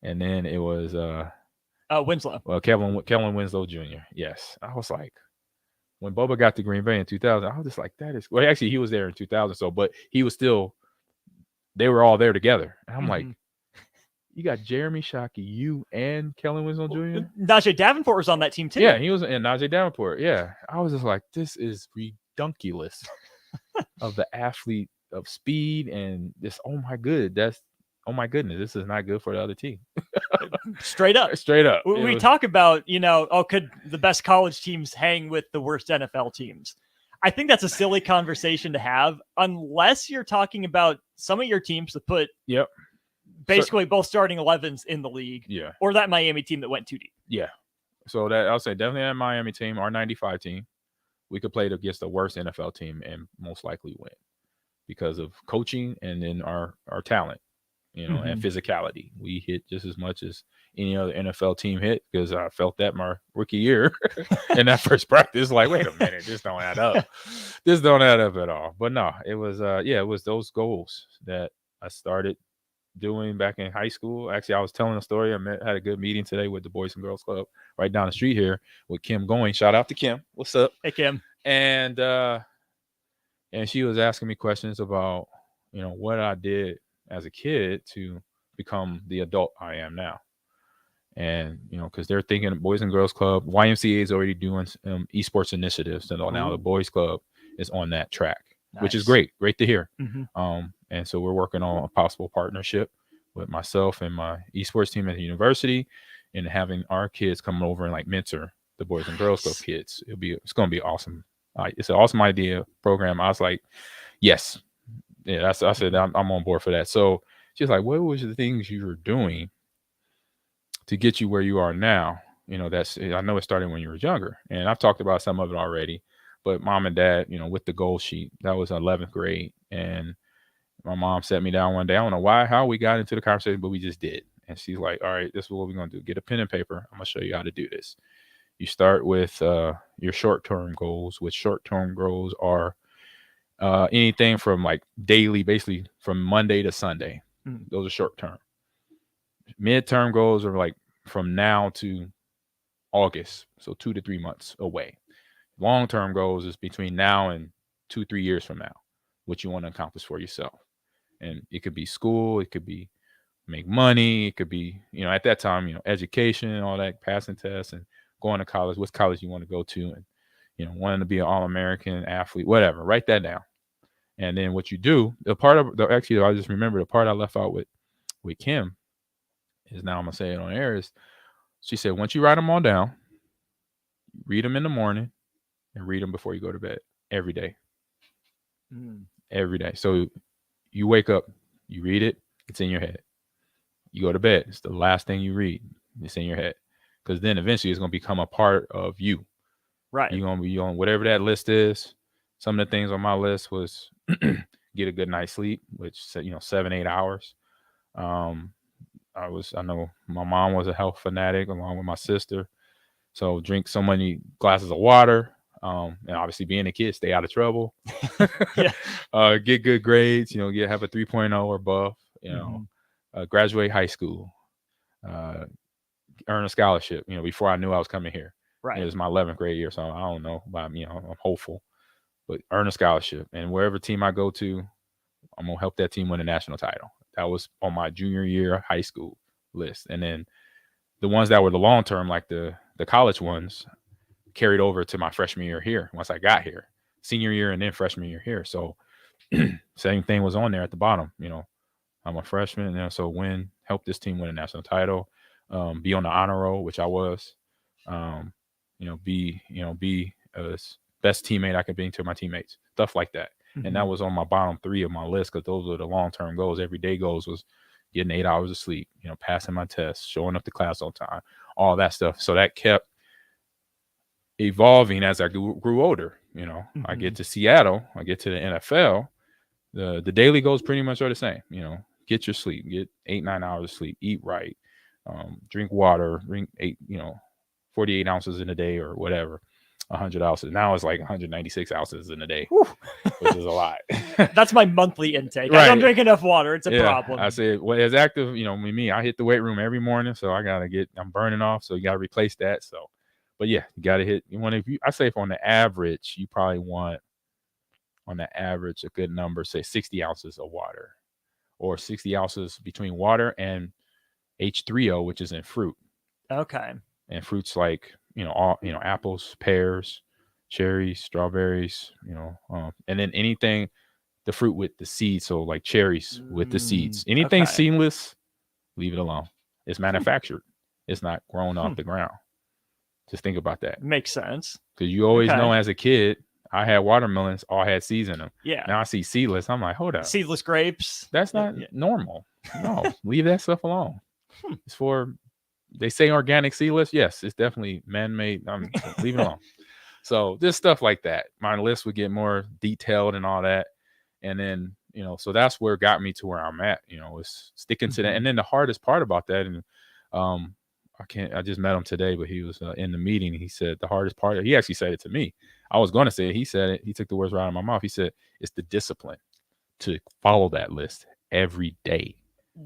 And then it was Winslow. Well, Kellen Winslow Jr. Yes. I was like, when Bubba got to Green Bay in 2000, I was just like, that is – well, actually, he was there in 2000, but he was still – they were all there together. And I'm like, you got Jeremy Shockey, you and Kellen Winslow Jr.? Najee Davenport was on that team, too. Yeah, he was – and Najee Davenport, yeah. I was just like, this is redunculous of the athlete of speed and this, oh, my goodness, this is not good for the other team. Straight up. We talk about, could the best college teams hang with the worst NFL teams? I think that's a silly conversation to have unless you're talking about some of your teams that put basically both starting 11s in the league. Yeah. Or that Miami team that went too deep. Yeah. So that I'll say definitely that Miami team, our 95 team, we could play against the worst NFL team and most likely win because of coaching and then our talent. And physicality. We hit just as much as any other NFL team hit because I felt that my rookie year in that first practice. Like, wait a minute, this don't add up. This don't add up at all. But no, it was it was those goals that I started doing back in high school. Actually, I was telling a story. Had a good meeting today with the Boys and Girls Club right down the street here with Kim Going. Shout out to Kim. What's up? Hey, Kim. And she was asking me questions about what I did as a kid to become the adult I am now. And, because they're thinking Boys and Girls Club, YMCA is already doing esports initiatives. And now the Boys Club is on that track, which is great to hear. Mm-hmm. And so we're working on a possible partnership with myself and my esports team at the university and having our kids come over and like mentor the Boys and Girls Club kids. It's going to be awesome. It's an awesome idea program. I was like, yes. Yeah, I said I'm on board for that. So she's like, what was the things you were doing to get you where you are now? I know it started when you were younger, and I've talked about some of it already. But mom and dad, with the goal sheet, that was 11th grade, and my mom sat me down one day. I don't know how we got into the conversation, but we just did. And she's like, all right, this is what we're gonna do. Get a pen and paper. I'm gonna show you how to do this. You start with your short-term goals, which short-term goals are anything from like daily, basically from Monday to Sunday. Those are short term. Midterm goals are like from now to August, so 2 to 3 months away. Long term goals is between now and 2-3 years from now, what you want to accomplish for yourself. And it could be school, it could be make money, it could be at that time education and all that, passing tests and going to college. What college you want to go to, and wanting to be an All-American athlete, whatever. Write that down. And then what you do, I just remember the part I left out with Kim is, now I'm going to say it on air, is she said, once you write them all down, read them in the morning and read them before you go to bed every day. Every day. So you wake up, you read it, it's in your head. You go to bed, it's the last thing you read, it's in your head. Because then eventually it's going to become a part of you. Right. You're going to be on whatever that list is. Some of the things on my list was get a good night's sleep, which 7-8 hours. I know my mom was a health fanatic along with my sister. So drink so many glasses of water. And obviously being a kid, stay out of trouble. Get good grades, have a 3.0 or above, graduate high school, earn a scholarship, before I knew I was coming here. Right. It was my 11th grade year. So I don't know, but I'm hopeful. But earn a scholarship, and wherever team I go to, I'm gonna help that team win a national title. That was on my junior year high school list. And then the ones that were the long term, like the college ones, carried over to my freshman year here once I got here. senior year and then freshman year here. So same thing was on there at the bottom. I'm a freshman, so help this team win a national title, be on the honor roll, which I was, be a best teammate I could be to my teammates, stuff like that. Mm-hmm. And that was on my bottom 3 of my list, because those were the long-term goals. Everyday goals was getting 8 hours of sleep, passing my tests, showing up to class on time, all that stuff. So that kept evolving as I grew older. Mm-hmm. I get to Seattle, I get to the NFL. The daily goals pretty much are the same. Get your sleep, get 8-9 hours of sleep, eat right, drink water, drink 48 ounces in a day or whatever, 100 ounces. Now it's like 196 ounces in a day, which is a lot. That's my monthly intake. Right. I don't drink enough water. It's a problem. I said, well, as active, me, I hit the weight room every morning, so I'm burning off, so you got to replace that. So, but yeah, you got to hit. I say if on the average, you probably want, on the average, a good number, say 60 ounces of water, or 60 ounces between water and H3O, which is in fruit. Okay. And fruits like, apples, pears, cherries, strawberries, and then anything, the fruit with the seeds. So like cherries with the seeds, anything seedless, leave it alone. It's manufactured. It's not grown off the ground. Just think about that. Makes sense. Because you always know, as a kid, I had watermelons, all had seeds in them. Yeah. Now I see seedless. I'm like, hold up. Seedless grapes. That's not normal. No, leave that stuff alone. It's for, they say organic seedless. Yes, it's definitely man-made. Leave it alone. So just stuff like that. My list would get more detailed and all that. And then, so that's where it got me to where I'm at, is sticking to that. And then the hardest part about that, and I just met him today, but he was in the meeting. He said the hardest part, he actually said it to me. I was going to say it. He said it. He took the words right out of my mouth. He said, it's the discipline to follow that list every day.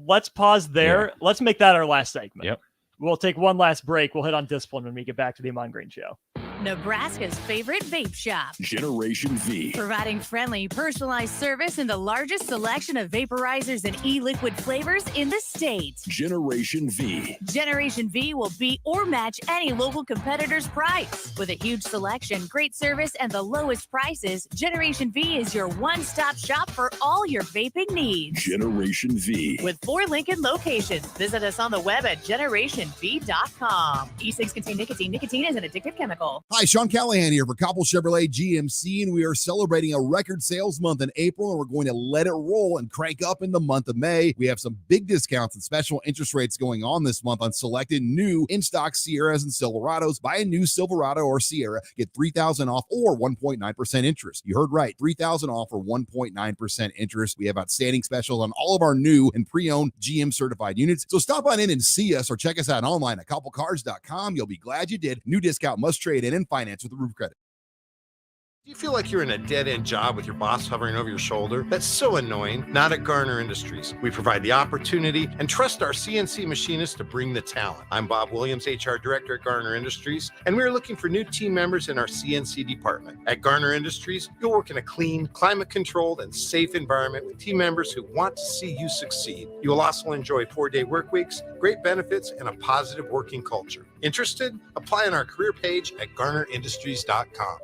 Let's pause there. Yeah. Let's make that our last segment. Yep. We'll take one last break. We'll hit on discipline when we get back to the Ahman Green Show. Nebraska's favorite vape shop. Generation V. Providing friendly, personalized service and the largest selection of vaporizers and e-liquid flavors in the state. Generation V. Generation V will beat or match any local competitor's price. With a huge selection, great service, and the lowest prices, Generation V is your one-stop shop for all your vaping needs. Generation V. With 4 Lincoln locations, visit us on the web at generationv.com. E-cigs contain nicotine. Nicotine is an addictive chemical. Hi, Sean Callahan here for Cobble Chevrolet GMC, and we are celebrating a record sales month in April, and we're going to let it roll and crank up in the month of May. We have some big discounts and special interest rates going on this month on selected new in-stock Sierras and Silverados. Buy a new Silverado or Sierra, get $3,000 off or 1.9% interest. You heard right, $3,000 off or 1.9% interest. We have outstanding specials on all of our new and pre-owned GM certified units. So stop on in and see us or check us out online at cobblecars.com. You'll be glad you did. New discount, must trade in and finance with the roof credit. Do you feel like you're in a dead-end job with your boss hovering over your shoulder? That's so annoying. Not at Garner Industries. We provide the opportunity and trust our CNC machinists to bring the talent. I'm Bob Williams, HR Director at Garner Industries, and we're looking for new team members in our CNC department. At Garner Industries, you'll work in a clean, climate-controlled, and safe environment with team members who want to see you succeed. You will also enjoy 4-day work weeks, great benefits, and a positive working culture. Interested? Apply on our career page at garnerindustries.com.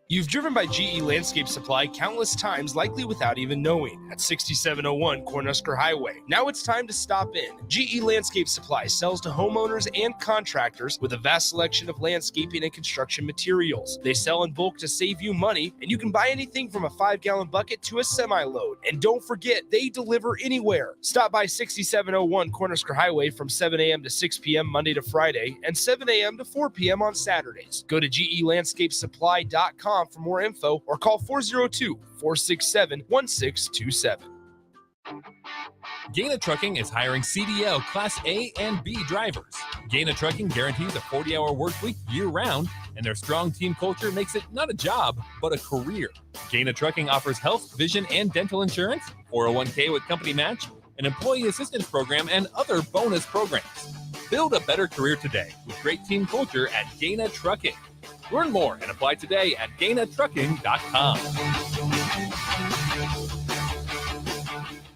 You've driven by GE Landscape Supply countless times, likely without even knowing, at 6701 Cornhusker Highway. Now it's time to stop in. GE Landscape Supply sells to homeowners and contractors with a vast selection of landscaping and construction materials. They sell in bulk to save you money, and you can buy anything from a 5-gallon bucket to a semi-load. And don't forget, they deliver anywhere. Stop by 6701 Cornhusker Highway from 7 a.m. to 6 p.m. Monday to Friday and 7 a.m. to 4 p.m. on Saturdays. Go to GELandscapeSupply.com for more info or call 402-467-1627. Gaina Trucking is hiring CDL Class A and B drivers. Gaina Trucking guarantees a 40-hour work week year-round, and their strong team culture makes it not a job, but a career. Gaina Trucking offers health, vision, and dental insurance, 401k with company match, an employee assistance program, and other bonus programs. Build a better career today with great team culture at Gaina Trucking. Learn more and apply today at GainaTrucking.com.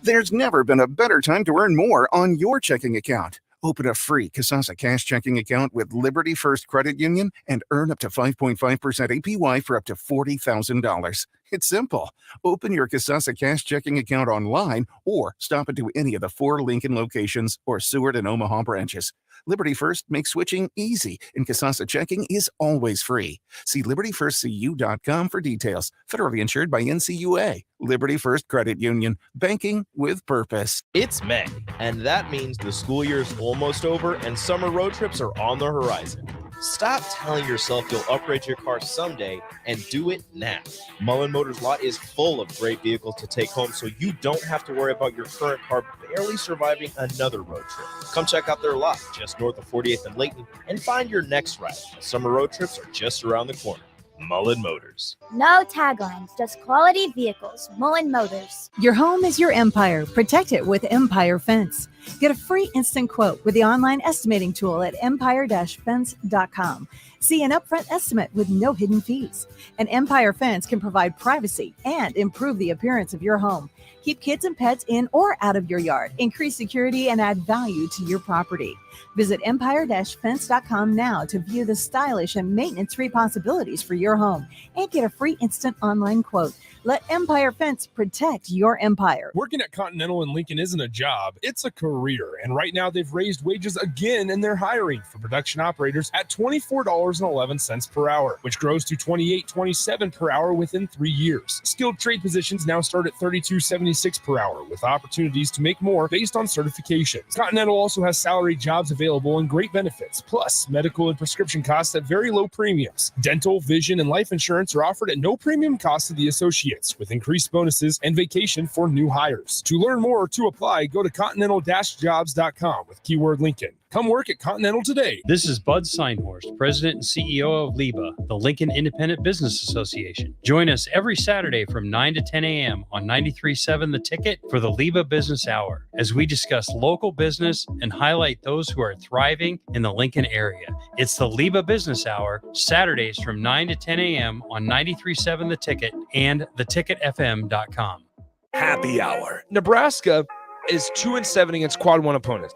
There's never been a better time to earn more on your checking account. Open a free Kasasa cash checking account with Liberty First Credit Union and earn up to 5.5% APY for up to $40,000. It's simple. Open your Kasasa cash checking account online or stop into any of the 4 Lincoln locations or Seward and Omaha branches. Liberty First makes switching easy, and Kasasa checking is always free. See libertyfirstcu.com for details. Federally insured by NCUA. Liberty First Credit Union. Banking with purpose. It's May, and that means the school year is almost over and summer road trips are on the horizon. Stop telling yourself you'll upgrade your car someday and do it now. Mullen Motors lot is full of great vehicles to take home, so you don't have to worry about your current car barely surviving another road trip. Come check out their lot just north of 48th and Layton and find your next ride. Summer road trips are just around the corner. Mullen Motors. No taglines, just quality vehicles. Mullen Motors. Your home is your empire. Protect it with Empire Fence. Get a free instant quote with the online estimating tool at empire-fence.com. See an upfront estimate with no hidden fees. An Empire Fence can provide privacy and improve the appearance of your home. Keep kids and pets in or out of your yard. Increase security and add value to your property. Visit empire-fence.com now to view the stylish and maintenance-free possibilities for your home and get a free instant online quote. Let Empire Fence protect your empire. Working at Continental in Lincoln isn't a job, it's a career. And right now they've raised wages again and they're hiring for production operators at $24.11 per hour, which grows to $28.27 per hour within 3 years. Skilled trade positions now start at $32.76 per hour with opportunities to make more based on certifications. Continental also has salary jobs available and great benefits, plus medical and prescription costs at very low premiums. Dental, vision, and life insurance are offered at no premium cost to the associates, with increased bonuses and vacation for new hires. To learn more or to apply, go to continental-jobs.com with keyword Lincoln. Come work at Continental today. This is Bud Seinhorst, President and CEO of LIBA, the Lincoln Independent Business Association. Join us every Saturday from 9 to 10 a.m. on 93.7 The Ticket for the LIBA Business Hour, as we discuss local business and highlight those who are thriving in the Lincoln area. It's the LIBA Business Hour, Saturdays from 9 to 10 a.m. on 93.7 The Ticket and theticketfm.com. Happy Hour. Nebraska is 2-7 against quad 1 opponents.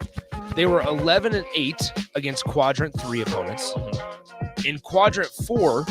They were 11-8 against quadrant 3 opponents. In quadrant 4,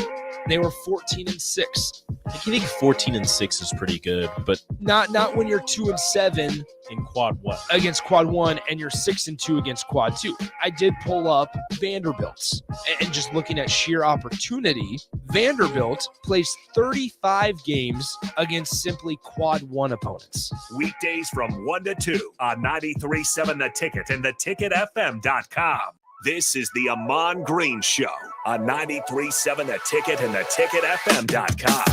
they were 14-6. I think 14-6 is pretty good, but not when you're 2-7 in quad 1 against quad 1 and you're 6-2 against quad 2. I did pull up Vanderbilt's, and just looking at sheer opportunity, Vanderbilt plays 35 games against simply quad 1 opponents. Weekdays from 1 to 2 on 93.7 The Ticket and theticketfm.com. This is the Ahman Green Show on 93.7 The Ticket and theticketfm.com.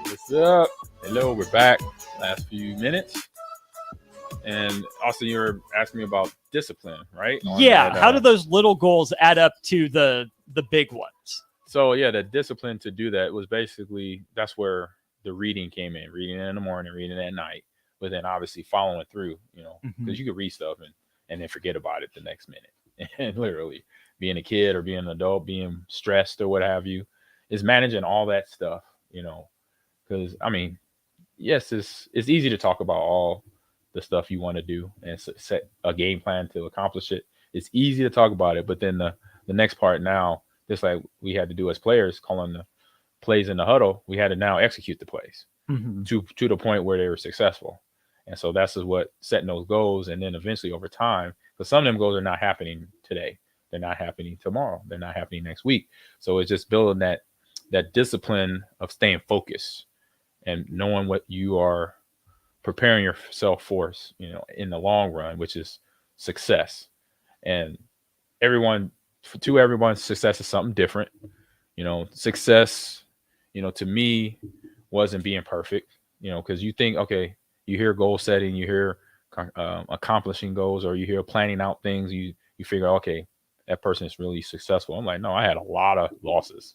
What's up? Hello, we're back. Last few minutes. And also, you were asking me about discipline, right? Yeah. How do those little goals add up to the big ones? So, yeah, the discipline to do that was basically, that's where the reading came in. Reading it in the morning, reading it at night, but then obviously following through, because you could read stuff and then forget about it the next minute. And literally being a kid or being an adult, being stressed or what have you, is managing all that stuff, because, I mean, yes, it's easy to talk about all the stuff you want to do and set a game plan to accomplish it. It's easy to talk about it, but then the next part now, just like we had to do as players, calling the plays in the huddle, we had to now execute the plays to the point where they were successful. And so that's what setting those goals. And then eventually over time, because some of them goals are not happening today. They're not happening tomorrow. They're not happening next week. So it's just building that discipline of staying focused and knowing what you are preparing yourself for, in the long run, which is success. And to everyone, success is something different. Success, to me, wasn't being perfect, because you think, okay, you hear goal setting, you hear accomplishing goals, or you hear planning out things, you figure, okay, that person is really successful. I'm like, no, I had a lot of losses,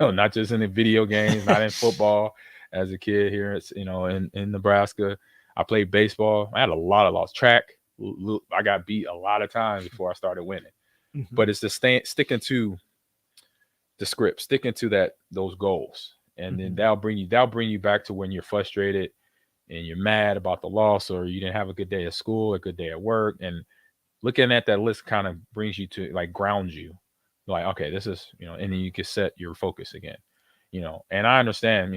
not just in the video games, not in football. As a kid here, in Nebraska, I played baseball. I had a lot of losses. Track, I got beat a lot of times before I started winning. But it's just sticking to the script, sticking to those goals, and then that'll bring you back to when you're frustrated and you're mad about the loss, or you didn't have a good day at school, a good day at work, and looking at that list kind of brings you to like grounds you, like, okay, this is, and then you can set your focus again, and I understand,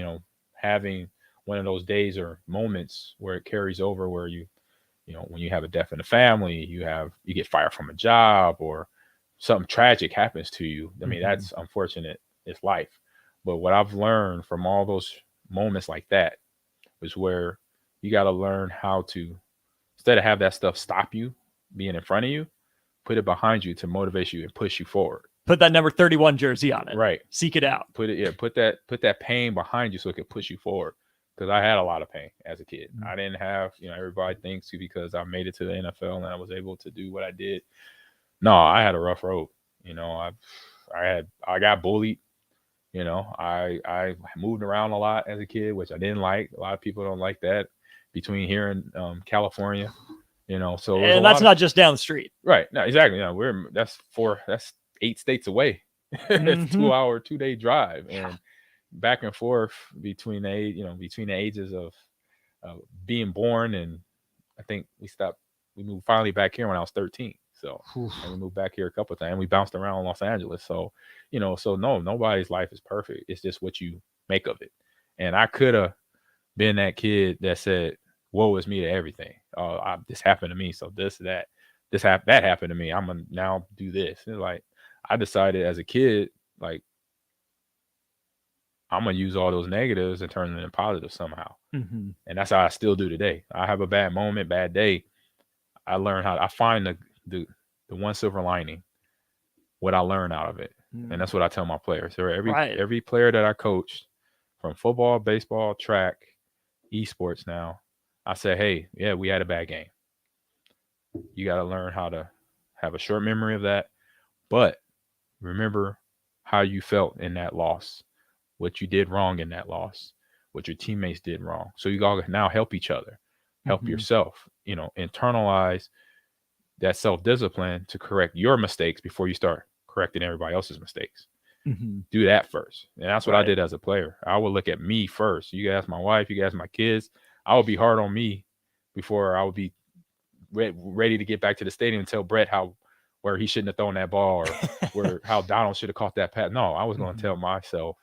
having one of those days or moments where it carries over, where when you have a death in the family, you get fired from a job, or something tragic happens to you. I mean, that's unfortunate. It's life. But what I've learned from all those moments like that is where you got to learn how to, instead of have that stuff stop you being in front of you, put it behind you to motivate you and push you forward. Put that number 31 jersey on it. Right. Seek it out. Put that pain behind you so it can push you forward. Because I had a lot of pain as a kid. I didn't have, everybody thinks because I made it to the NFL and I was able to do what I did. No, I had a rough road. I got bullied. I moved around a lot as a kid, which I didn't like. A lot of people don't like that between here and California. So and that's not just down the street. Right. No, exactly. That's 8 states away. It's 2-day drive. And back and forth between the ages of being born, and I think we moved finally back here when I was 13. So and we moved back here a couple of times, and we bounced around Los Angeles. So, no, nobody's life is perfect. It's just what you make of it. And I could have been that kid that said, woe is me to everything. Oh, this happened to me. So that happened to me. I'm going to now do this. And like, I decided as a kid, like, I'm going to use all those negatives and turn them into positive somehow. And that's how I still do today. I have a bad moment, bad day. I learn I find the one silver lining, what I learn out of it. And that's what I tell my players. So every player that I coached, from football, baseball, track, esports now, I say, hey, yeah, we had a bad game. You got to learn how to have a short memory of that. But remember how you felt in that loss, what you did wrong in that loss, what your teammates did wrong. So you all now help each other, help yourself, internalize that self-discipline to correct your mistakes before you start correcting everybody else's mistakes. Do that first. And that's what I did as a player. I would look at me first. You guys, my wife, you guys, my kids, I would be hard on me before I would be ready to get back to the stadium and tell Brett where he shouldn't have thrown that ball, or how Donald should have caught that pass. No, I was going to tell myself,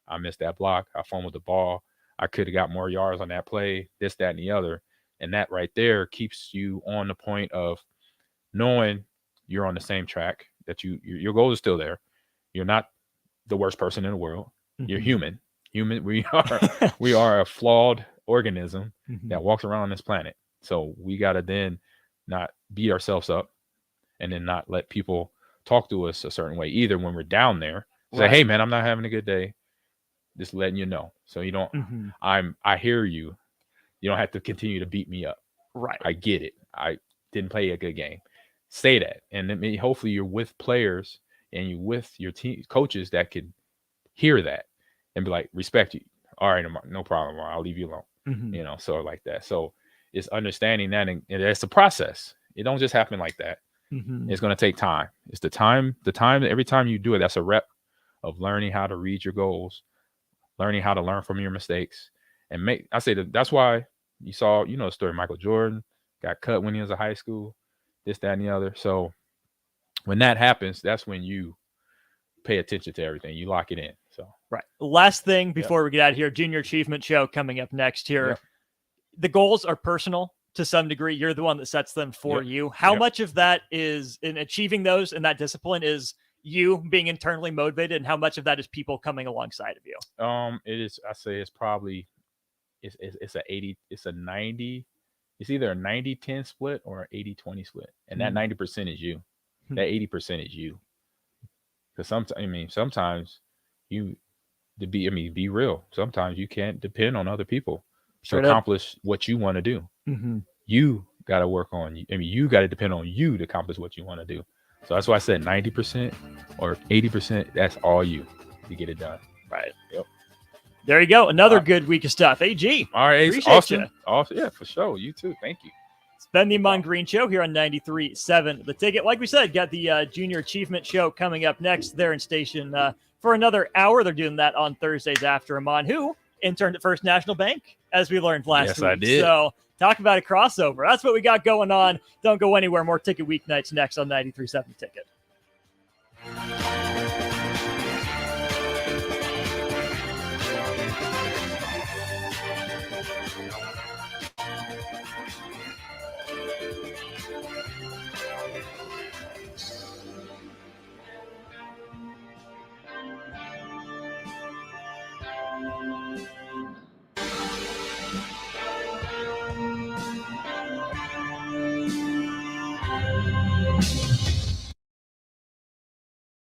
I missed that block. I fumbled the ball. I could have got more yards on that play, this, that, and the other. And that right there keeps you on the point of knowing you're on the same track, that your goal is still there. You're not the worst person in the world. You're human. We are a flawed organism that walks around on this planet. So we got to then not beat ourselves up, and then not let people talk to us a certain way either when we're down there. Say, hey man, I'm not having a good day. Just letting you know. So you don't, I hear you. You don't have to continue to beat me up. Right. I get it. I didn't play a good game. Say that. And then hopefully you're with players and you with your team coaches that could hear that and be like, respect you. All right, no problem. I'll leave you alone. Sort of like that. So it's understanding that, and it's a process. It don't just happen like that. It's going to take time. It's the time, every time you do it, that's a rep of learning how to read your goals, learning how to learn from your mistakes, and that's why you saw, the story, Michael Jordan got cut when he was in high school, this, that, and the other. So when that happens, that's when you pay attention to everything. You lock it in. So last thing before we get out of here, Junior Achievement Show coming up next here. The goals are personal to some degree. You're the one that sets them for you. How much of that is in achieving those, and that discipline is you being internally motivated, and how much of that is people coming alongside of you? It is, I say it's probably, it's a 80, it's a 90, it's either a 90-10 split or an 80-20 split. And that 90% is you. That 80% is you. Because sometimes be real. Sometimes you can't depend on other people to accomplish what you want to do. You got to work on you. You got to depend on you to accomplish what you want to do. So that's why I said 90% or 80%. That's all you to get it done. Right. Yep. There you go. Another good week of stuff. AG. All right. Appreciate you. Awesome. Yeah, for sure. You too. Thank you. It's been the Ahman Green Show here on 93.7 The Ticket. Like we said, got the Junior Achievement Show coming up next there in station for another hour. They're doing that on Thursdays after Ahman, who interned at First National Bank, as we learned last Yes, week. I did. So talk about a crossover. That's what we got going on. Don't go anywhere. More Ticket Weeknights next on 93.7 Ticket.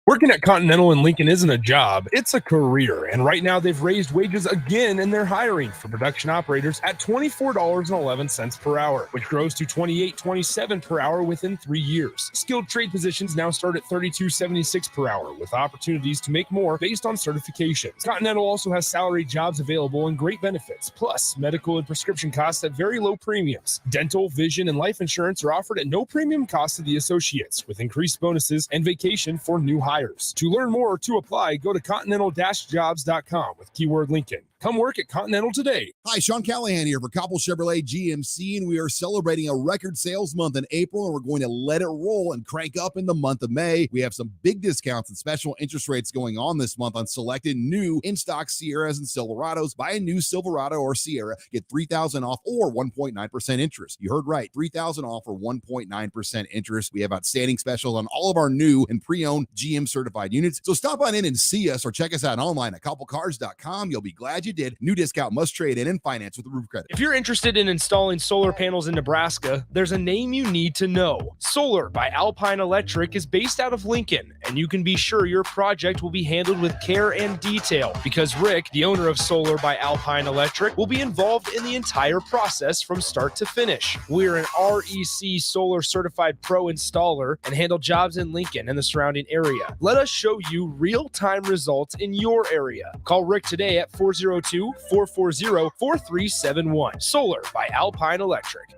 Working at Continental in Lincoln isn't a job, it's a career. And right now they've raised wages again and they're hiring for production operators at $24.11 per hour, which grows to $28.27 per hour within 3 years. Skilled trade positions now start at $32.76 per hour with opportunities to make more based on certifications. Continental also has salaried jobs available and great benefits, plus medical and prescription costs at very low premiums. Dental, vision, and life insurance are offered at no premium cost to the associates, with increased bonuses and vacation for new hires. To learn more or to apply, go to continental-jobs.com with keyword Lincoln. Come work at Continental today. Hi, Sean Callahan here for Cobble Chevrolet GMC, and we are celebrating a record sales month in April, and we're going to let it roll and crank up in the month of May. We have some big discounts and special interest rates going on this month on selected new in-stock Sierras and Silverados. Buy a new Silverado or Sierra, get $3,000 off or 1.9% interest. You heard right, $3,000 off or 1.9% interest. We have outstanding specials on all of our new and pre-owned GM certified units. So stop on in and see us or check us out online at cobblecars.com. You'll be glad you did. New discount, must trade in and finance with the roof credit. If you're interested in installing solar panels in Nebraska, there's a name you need to know. Solar by Alpine Electric is based out of Lincoln, and you can be sure your project will be handled with care and detail because Rick, the owner of Solar by Alpine Electric, will be involved in the entire process from start to finish. We're an REC Solar Certified Pro installer and handle jobs in Lincoln and the surrounding area. Let us show you real-time results in your area. Call Rick today at 402-440-4371. Solar by Alpine Electric.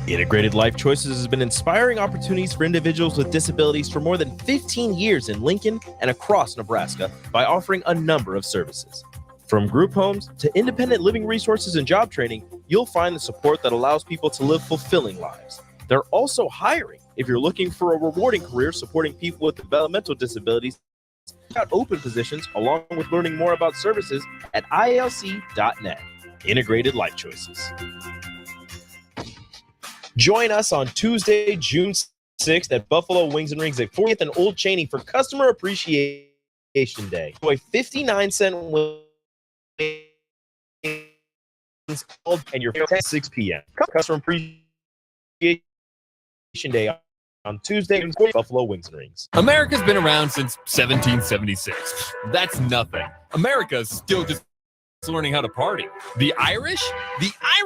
Integrated Life Choices has been inspiring opportunities for individuals with disabilities for more than 15 years in Lincoln and across Nebraska by offering a number of services. From group homes to independent living resources and job training, you'll find the support that allows people to live fulfilling lives. They're also hiring. If you're looking for a rewarding career supporting people with developmental disabilities, got open positions along with learning more about services at ILC.net. Integrated Life Choices. Join us on Tuesday, June 6th at Buffalo Wings and Rings at 40th and Old Cheney for Customer Appreciation Day. Enjoy 59-cent wings and your at 6 p.m. Customer Appreciation Day on Tuesday, Buffalo Wings and Rings. America's been around since 1776. That's nothing. America's still just learning how to party. The Irish? The Irish